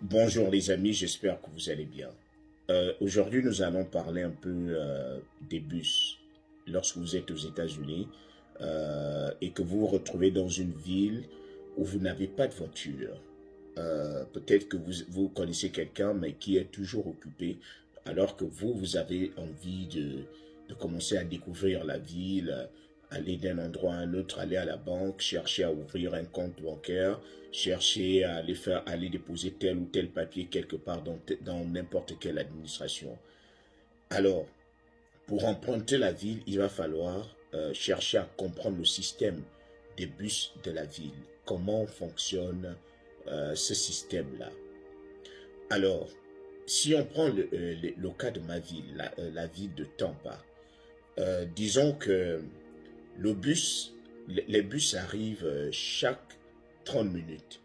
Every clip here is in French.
Bonjour les amis, j'espère que vous allez bien. Aujourd'hui, nous allons parler un peu des bus. Lorsque vous êtes aux États-Unis et que vous vous retrouvez dans une ville où vous n'avez pas de voiture, peut-être que vous connaissez quelqu'un mais qui est toujours occupé, alors que vous avez envie de commencer à découvrir la ville, aller d'un endroit à un autre, aller à la banque, chercher à ouvrir un compte bancaire, chercher à aller déposer tel ou tel papier quelque part dans n'importe quelle administration. Alors, pour emprunter la ville, il va falloir chercher à comprendre le système des bus de la ville. Comment fonctionne ce système-là. Alors, si on prend le cas de ma ville, la ville de Tampa, disons que les bus arrivent chaque 30 minutes.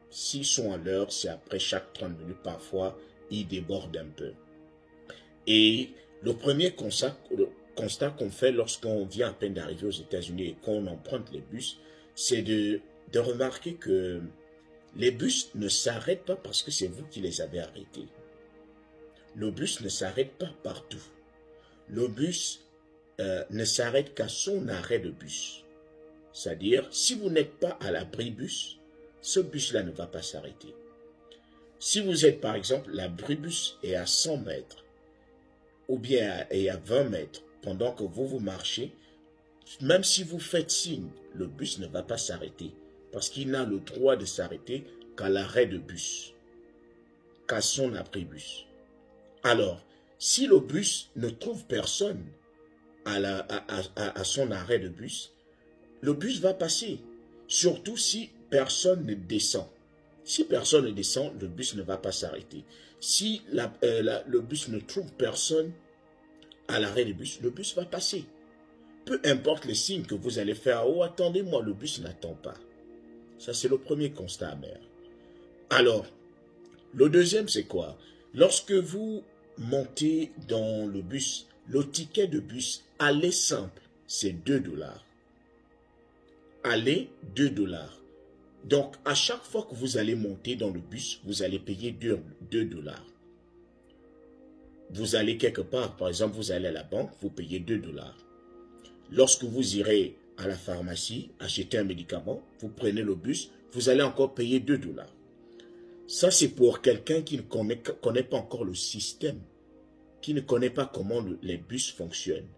S'ils sont à l'heure, c'est après chaque 30 minutes. Parfois, ils débordent un peu. Et le premier constat qu'on fait lorsqu'on vient à peine d'arriver aux États-Unis et qu'on emprunte les bus, c'est de remarquer que les bus ne s'arrêtent pas parce que c'est vous qui les avez arrêtés. Le bus ne s'arrête pas partout. Le bus ne s'arrête qu'à son arrêt de bus. C'est-à-dire, si vous n'êtes pas à l'abribus, ce bus-là ne va pas s'arrêter. Si vous êtes, par exemple, l'abribus est à 100 mètres ou bien à 20 mètres pendant que vous marchez, même si vous faites signe, le bus ne va pas s'arrêter parce qu'il n'a le droit de s'arrêter qu'à l'arrêt de bus, qu'à son abribus. Alors, si le bus ne trouve personne à son arrêt de bus, le bus va passer, surtout si personne ne descend. Si personne ne descend, le bus ne va pas s'arrêter. Si le bus ne trouve personne à l'arrêt de bus, le bus va passer. Peu importe les signes que vous allez faire, oh attendez-moi, le bus n'attend pas. Ça c'est le premier constat amer. Alors, le deuxième c'est quoi? Lorsque vous montez dans le bus, le ticket de bus aller simple, c'est 2 dollars. Aller, 2 dollars. Donc, à chaque fois que vous allez monter dans le bus, vous allez payer 2 dollars. Vous allez quelque part, par exemple, vous allez à la banque, vous payez 2 dollars. Lorsque vous irez à la pharmacie acheter un médicament, vous prenez le bus, vous allez encore payer 2 dollars. Ça, c'est pour quelqu'un qui ne connaît pas encore le système, qui ne connaît pas comment les bus fonctionnent.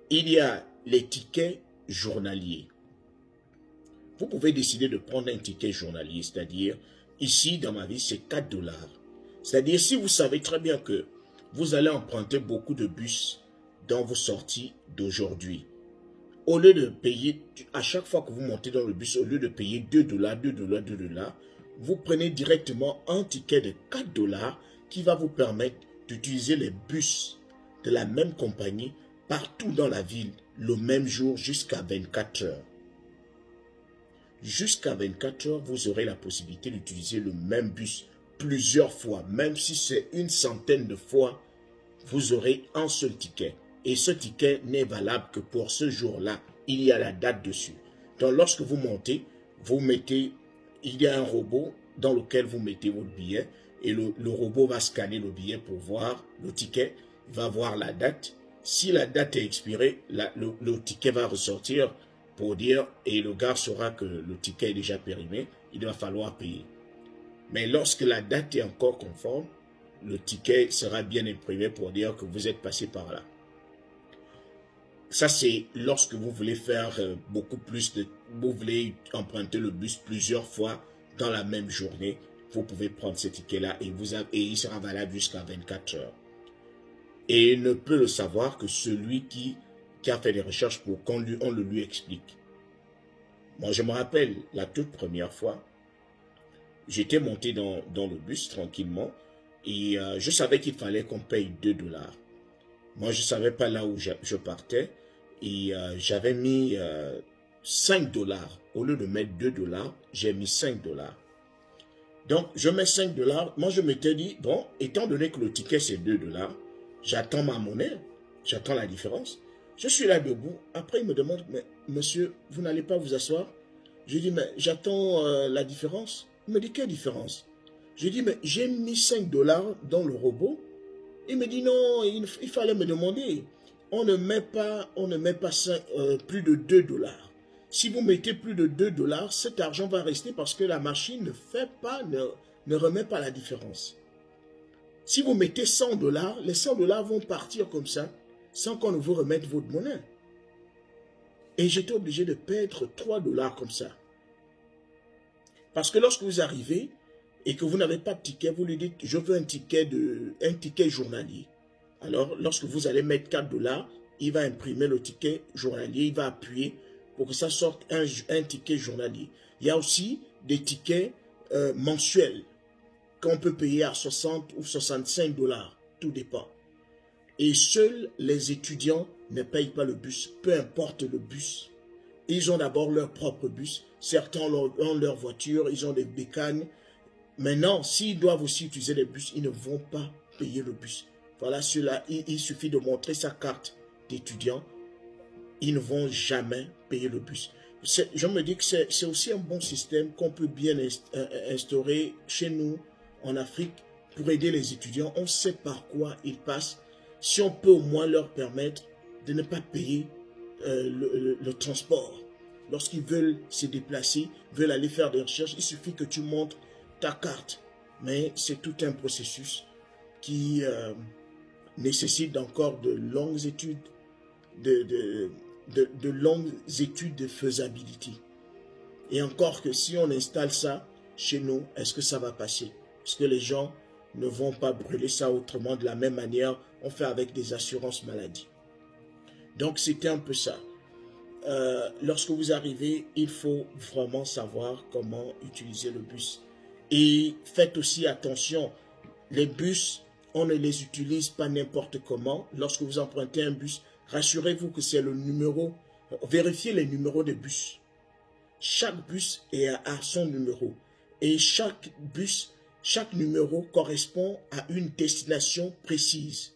Il y a les tickets journaliers. Vous pouvez décider de prendre un ticket journalier, c'est-à-dire, ici, dans ma vie, c'est 4 dollars. C'est-à-dire, si vous savez très bien que vous allez emprunter beaucoup de bus dans vos sorties d'aujourd'hui, au lieu de payer, à chaque fois que vous montez dans le bus, au lieu de payer 2 dollars, 2 dollars, 2 dollars, vous prenez directement un ticket de 4 dollars qui va vous permettre d'utiliser les bus de la même compagnie partout dans la ville le même jour jusqu'à 24 heures. Jusqu'à 24 heures, vous aurez la possibilité d'utiliser le même bus plusieurs fois. Même si c'est une centaine de fois, vous aurez un seul ticket. Et ce ticket n'est valable que pour ce jour-là. Il y a la date dessus. Donc lorsque vous montez, il y a un robot dans lequel vous mettez votre billet. Et le robot va scanner le billet pour voir le ticket. Il va voir la date. Si la date est expirée, le ticket va ressortir pour dire, et le gars saura que le ticket est déjà périmé, il va falloir payer. Mais lorsque la date est encore conforme, le ticket sera bien imprimé pour dire que vous êtes passé par là. Ça, c'est lorsque vous voulez faire beaucoup plus vous voulez emprunter le bus plusieurs fois dans la même journée, vous pouvez prendre ce ticket-là et il sera valable jusqu'à 24 heures. Et il ne peut le savoir que celui qui a fait des recherches pour qu'on le lui explique. Moi, je me rappelle la toute première fois, j'étais monté dans le bus tranquillement et je savais qu'il fallait qu'on paye 2 dollars. Moi, je ne savais pas là où je partais et j'avais mis 5 dollars. Au lieu de mettre 2 dollars, j'ai mis 5 dollars. Donc, je mets 5 dollars. Moi, je m'étais dit, bon, étant donné que le ticket c'est 2 dollars, j'attends ma monnaie, j'attends la différence. Je suis là debout. Après, il me demande, mais monsieur, vous n'allez pas vous asseoir? Je dis, mais j'attends la différence. Il me dit, quelle différence? Je dis, mais j'ai mis 5 dollars dans le robot. Il me dit, non, il fallait me demander. On ne met pas plus de 2 dollars. Si vous mettez plus de 2 dollars, cet argent va rester parce que la machine ne remet pas la différence. Si vous mettez 100 dollars, les 100 dollars vont partir comme ça, sans qu'on ne vous remette votre monnaie. Et j'étais obligé de perdre 3 dollars comme ça. Parce que lorsque vous arrivez et que vous n'avez pas de ticket, vous lui dites, je veux un ticket journalier. Alors, lorsque vous allez mettre 4 dollars, il va imprimer le ticket journalier, il va appuyer pour que ça sorte un ticket journalier. Il y a aussi des tickets mensuels qu'on peut payer à 60 ou 65 dollars, tout dépend. Et seuls les étudiants ne payent pas le bus, peu importe le bus. Ils ont d'abord leur propre bus, certains ont leur voiture, ils ont des bécanes. Maintenant, s'ils doivent aussi utiliser les bus, ils ne vont pas payer le bus. Voilà, cela, il suffit de montrer sa carte d'étudiant. Ils ne vont jamais payer le bus. Je me dis que c'est aussi un bon système qu'on peut bien instaurer chez nous en Afrique pour aider les étudiants. On sait par quoi ils passent. Si on peut au moins leur permettre de ne pas payer le transport. Lorsqu'ils veulent se déplacer, veulent aller faire des recherches, il suffit que tu montres ta carte. Mais c'est tout un processus qui nécessite encore de longues études, de longues études de faisabilité. Et encore que si on installe ça chez nous, est-ce que ça va passer? Est-ce que les gens ne vont pas brûler ça autrement de la même manière on fait avec des assurances maladie? Donc c'était un peu ça. Lorsque vous arrivez, il faut vraiment savoir comment utiliser le bus. Et faites aussi attention, les bus, on ne les utilise pas n'importe comment. Lorsque vous empruntez un bus, rassurez-vous que c'est le numéro, vérifiez les numéros de bus. Chaque bus a son numéro. Et chaque bus, chaque numéro correspond à une destination précise.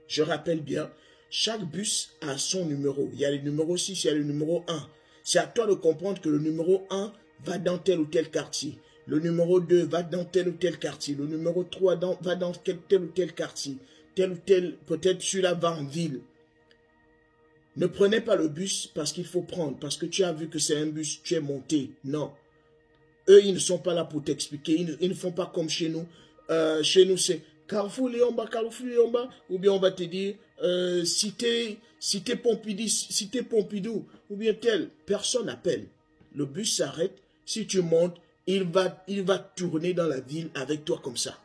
Je rappelle bien, chaque bus a son numéro. Il y a le numéro 6, il y a le numéro 1. C'est à toi de comprendre que le numéro 1 va dans tel ou tel quartier. Le numéro 2 va dans tel ou tel quartier. Le numéro 3 va dans tel ou tel quartier. Tel ou tel, peut-être celui-là va en ville. Ne prenez pas le bus parce qu'il faut prendre. Parce que tu as vu que c'est un bus, tu es monté. Non. Eux, ils ne sont pas là pour t'expliquer. Ils ne font pas comme chez nous. Chez nous, c'est Carrefour Léomba, ou bien on va te dire cité Pompidou, ou bien tel. Personne n'appelle. Le bus s'arrête. Si tu montes, il va tourner dans la ville avec toi comme ça.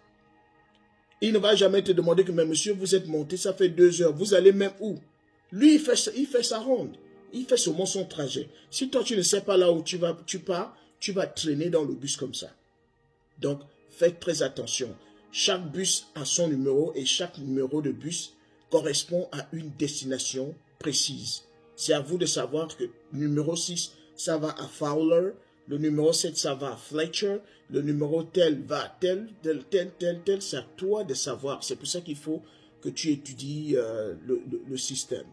Il ne va jamais te demander que, mais monsieur, vous êtes monté, ça fait 2 heures, vous allez même où? Lui, il fait sa ronde. Il fait seulement son trajet. Si toi, tu ne sais pas là où tu pars, tu vas traîner dans le bus comme ça. Donc, faites très attention. Chaque bus a son numéro et chaque numéro de bus correspond à une destination précise. C'est à vous de savoir que le numéro 6, ça va à Fowler. Le numéro 7, ça va à Fletcher. Le numéro tel va à tel. C'est à toi de savoir. C'est pour ça qu'il faut que tu étudies le système.